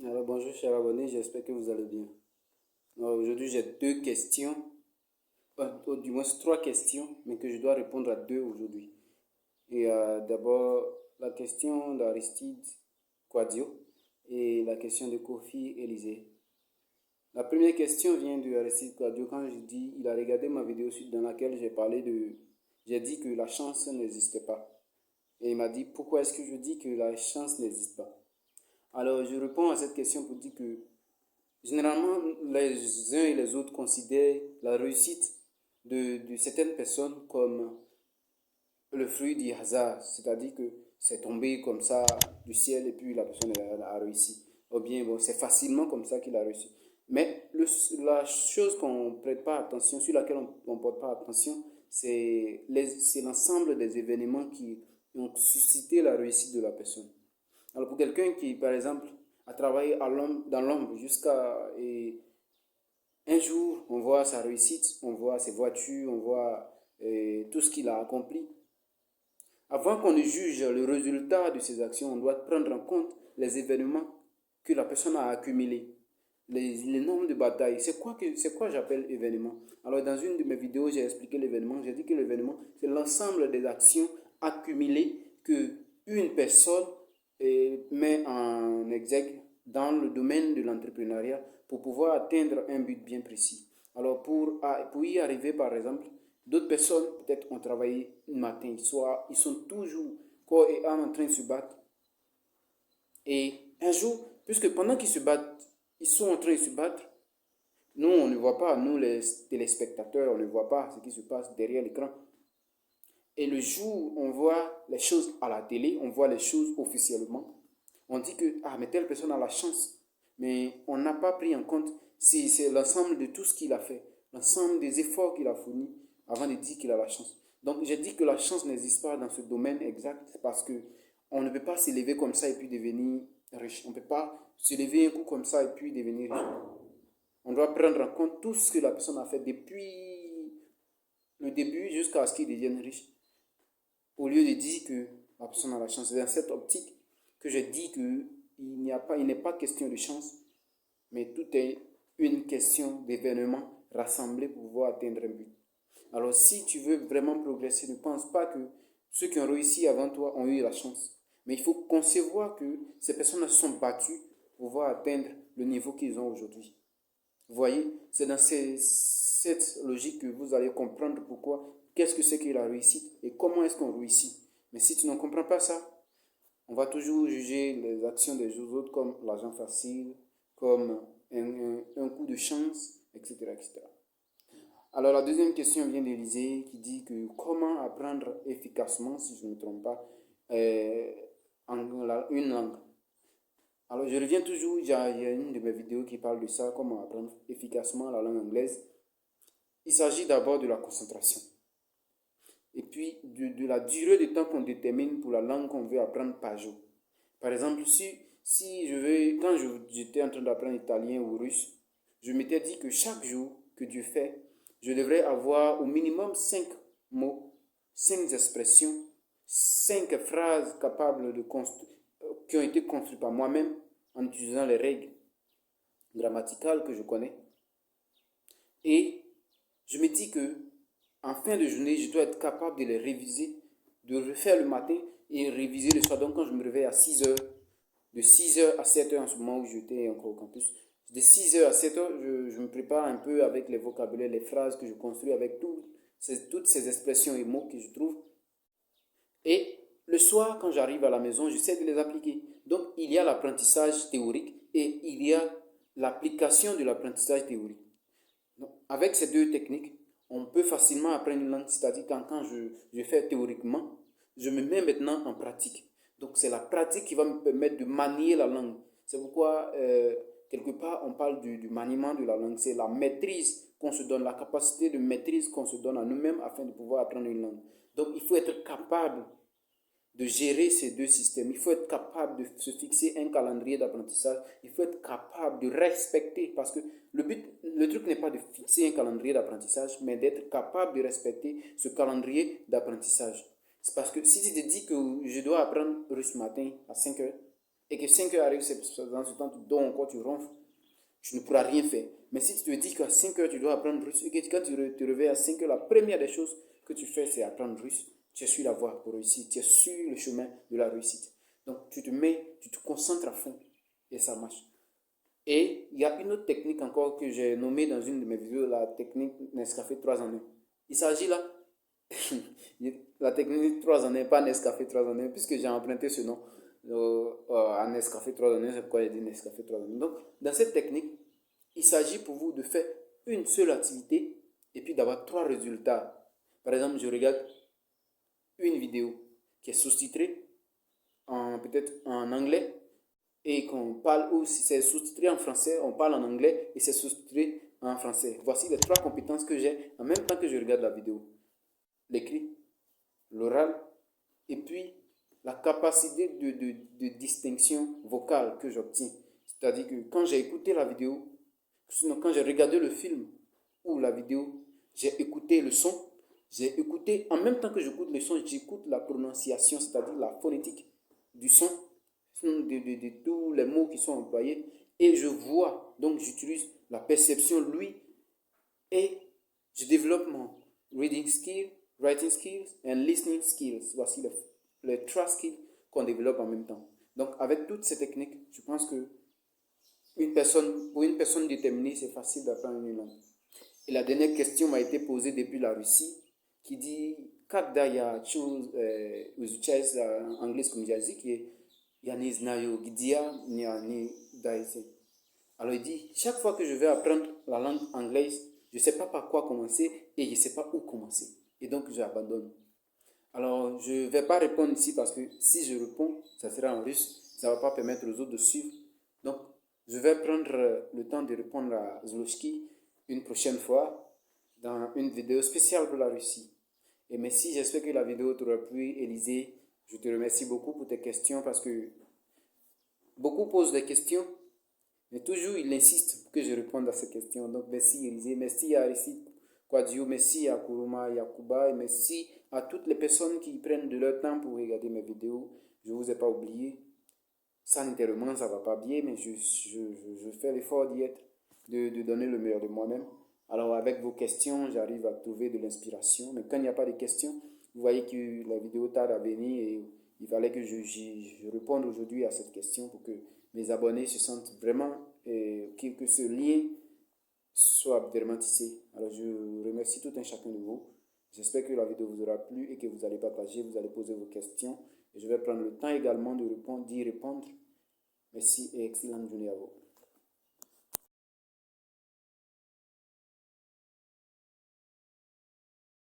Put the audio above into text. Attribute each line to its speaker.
Speaker 1: Alors bonjour chers abonnés, j'espère que vous allez bien. Alors, aujourd'hui j'ai deux questions, du moins trois questions, mais que je dois répondre à deux aujourd'hui. D'abord la question d'Aristide Quadio et la question de Kofi Élisée. La première question vient de Aristide Quadio quand je dis, il a regardé ma vidéo suite dans laquelle j'ai dit que la chance n'existait pas. Et il m'a dit pourquoi est-ce que je dis que la chance n'existe pas. Alors je réponds à cette question pour dire que généralement, les uns et les autres considèrent la réussite de certaines personnes comme le fruit du hasard, c'est-à-dire que c'est tombé comme ça du ciel et puis la personne a réussi. Ou bien, bon, c'est facilement comme ça qu'il a réussi. Mais la chose qu'on ne prête pas attention, sur laquelle on ne porte pas attention, c'est l'ensemble des événements qui ont suscité la réussite de la personne. Alors pour quelqu'un qui, par exemple, a travaillé dans l'ombre jusqu'à... Et un jour, on voit sa réussite, on voit ses voitures, on voit tout ce qu'il a accompli. Avant qu'on ne juge le résultat de ses actions, on doit prendre en compte les événements que la personne a accumulés, les nombres de batailles. C'est quoi j'appelle événement? Alors, dans une de mes vidéos, j'ai expliqué l'événement. J'ai dit que l'événement, c'est l'ensemble des actions accumulées que une personne met en exergue dans le domaine de l'entrepreneuriat pour pouvoir atteindre un but bien précis. Alors, pour y arriver, par exemple, d'autres personnes, peut-être, ont travaillé le matin, ils sont toujours corps et âme en train de se battre. Et un jour, puisque pendant qu'ils se battent, ils sont en train de se battre, nous, on ne voit pas, nous, les téléspectateurs, on ne voit pas ce qui se passe derrière l'écran. Et le jour où on voit les choses à la télé, on voit les choses officiellement, on dit que, ah, mais telle personne a la chance. Mais on n'a pas pris en compte si c'est l'ensemble de tout ce qu'il a fait, l'ensemble des efforts qu'il a fournis avant de dire qu'il a la chance. Donc, j'ai dit que la chance n'existe pas dans ce domaine exact parce que on ne peut pas s'élever comme ça et puis devenir riche. On ne peut pas se lever un coup comme ça et puis devenir riche. On doit prendre en compte tout ce que la personne a fait depuis le début jusqu'à ce qu'il devienne riche. Au lieu de dire que la personne a la chance. C'est dans cette optique que je dis qu'il n'est pas question de chance, mais tout est une question d'événements rassemblés pour pouvoir atteindre un but. Alors si tu veux vraiment progresser, ne pense pas que ceux qui ont réussi avant toi ont eu la chance. Mais il faut concevoir que ces personnes se sont battues pour pouvoir atteindre le niveau qu'ils ont aujourd'hui. Vous voyez, c'est dans cette logique que vous allez comprendre pourquoi, qu'est-ce que c'est que la réussite et comment est-ce qu'on réussit. Mais si tu ne comprends pas ça, on va toujours juger les actions des autres comme l'argent facile, comme un coup de chance, etc., etc. Alors la deuxième question vient d'Élysée qui dit que comment apprendre efficacement, si je ne me trompe pas, euh, une langue. Alors, je reviens toujours, il y a une de mes vidéos qui parle de ça, comment apprendre efficacement la langue anglaise. Il s'agit d'abord de la concentration. Et puis, de la durée de temps qu'on détermine pour la langue qu'on veut apprendre par jour. Par exemple, si quand j'étais en train d'apprendre italien ou russe, je m'étais dit que chaque jour que Dieu fait, je devrais avoir au minimum 5 mots, 5 expressions, 5 phrases capables qui ont été construites par moi-même en utilisant les règles grammaticales que je connais. Et je me dis que en fin de journée, je dois être capable de les réviser, de refaire le matin et réviser le soir. Donc quand je me réveille à 6 heures, de 6 heures à 7 heures en ce moment où j'étais encore au campus, de 6 heures à 7 heures, je me prépare un peu avec les vocabulaires, les phrases que je construis avec toutes ces expressions et mots que je trouve. Et le soir, quand j'arrive à la maison, j'essaie de les appliquer. Donc, il y a l'apprentissage théorique et il y a l'application de l'apprentissage théorique. Donc, avec ces deux techniques, on peut facilement apprendre une langue, c'est-à-dire quand je fais théoriquement, je me mets maintenant en pratique. Donc, c'est la pratique qui va me permettre de manier la langue. C'est pourquoi, quelque part, on parle du maniement de la langue. C'est la maîtrise qu'on se donne, la capacité de maîtrise qu'on se donne à nous-mêmes afin de pouvoir apprendre une langue. Donc, il faut être capable de gérer ces deux systèmes. Il faut être capable de se fixer un calendrier d'apprentissage. Il faut être capable de respecter, parce que le truc n'est pas de fixer un calendrier d'apprentissage, mais d'être capable de respecter ce calendrier d'apprentissage. C'est parce que si tu te dis que je dois apprendre russe matin à 5 heures, et que 5 heures arrive, dans ce temps, tu dors encore, tu ronfles, tu ne pourras rien faire. Mais si tu te dis qu'à 5 heures, tu dois apprendre russe, et que quand tu te réveilles à 5 heures, la première des choses que tu fais, c'est apprendre russe. Tu es sur la voie pour réussir, tu es sur le chemin de la réussite. Donc, tu te concentres à fond, et ça marche. Et il y a une autre technique encore que j'ai nommée dans une de mes vidéos, la technique Nescafé 3 en 1. Il s'agit là, la technique 3 en 1, pas Nescafé 3 en 1, puisque j'ai emprunté ce nom à Nescafé 3 en 1, c'est pourquoi j'ai dit Nescafé 3 en 1. Donc, dans cette technique, il s'agit pour vous de faire une seule activité et puis d'avoir 3 résultats. Par exemple, je regarde une vidéo qui est sous-titrée peut-être en anglais et qu'on parle, ou si c'est sous-titré en français, on parle en anglais et c'est sous-titré en français. Voici les 3 compétences que j'ai en même temps que je regarde la vidéo. L'écrit, l'oral et puis la capacité de distinction vocale que j'obtiens. C'est-à-dire que quand j'ai écouté la vidéo, sinon quand j'ai regardé le film ou la vidéo, j'ai écouté le son, j'ai écouté, en même temps que j'écoute le son, j'écoute la prononciation, c'est-à-dire la phonétique du son, de tous les mots qui sont employés, et je vois, donc j'utilise la perception, lui, et je développe mon reading skill, writing skills and listening skills. Voici les 3 skills qu'on développe en même temps. Donc avec toutes ces techniques, je pense que pour une personne déterminée, c'est facile d'apprendre une langue. Et la dernière question m'a été posée depuis la Russie, qui dit когда я изучаю английском языке, я не знаю, где мне дойти. Alors il dit, chaque fois que je vais apprendre la langue anglaise, je ne sais pas par quoi commencer et je ne sais pas où commencer. Et donc j'abandonne. Alors je ne vais pas répondre ici parce que si je réponds, ça sera en russe, ça ne va pas permettre aux autres de suivre. Donc je vais prendre le temps de répondre à Zlochki une prochaine fois dans une vidéo spéciale pour la Russie. Et merci, j'espère que la vidéo t'aura plu, Élisée. Je te remercie beaucoup pour tes questions parce que beaucoup posent des questions, mais toujours il insiste pour que je réponde à ces questions. Donc merci Élisée, merci à Aristide Quadio, merci à Kuruma Yakuba et merci à toutes les personnes qui prennent de leur temps pour regarder mes vidéos. Je ne vous ai pas oublié. Sanitairement, ça ne va pas bien, mais je fais l'effort d'y être, de donner le meilleur de moi-même. Alors avec vos questions, j'arrive à trouver de l'inspiration. Mais quand il n'y a pas de questions, vous voyez que la vidéo tarde à venir et il fallait que je réponde aujourd'hui à cette question pour que mes abonnés se sentent vraiment, que ce lien soit vraiment tissé. Alors je remercie tout un chacun de vous. J'espère que la vidéo vous aura plu et que vous allez partager, vous allez poser vos questions. Et je vais prendre le temps également d'y répondre. Merci et excellente journée à vous.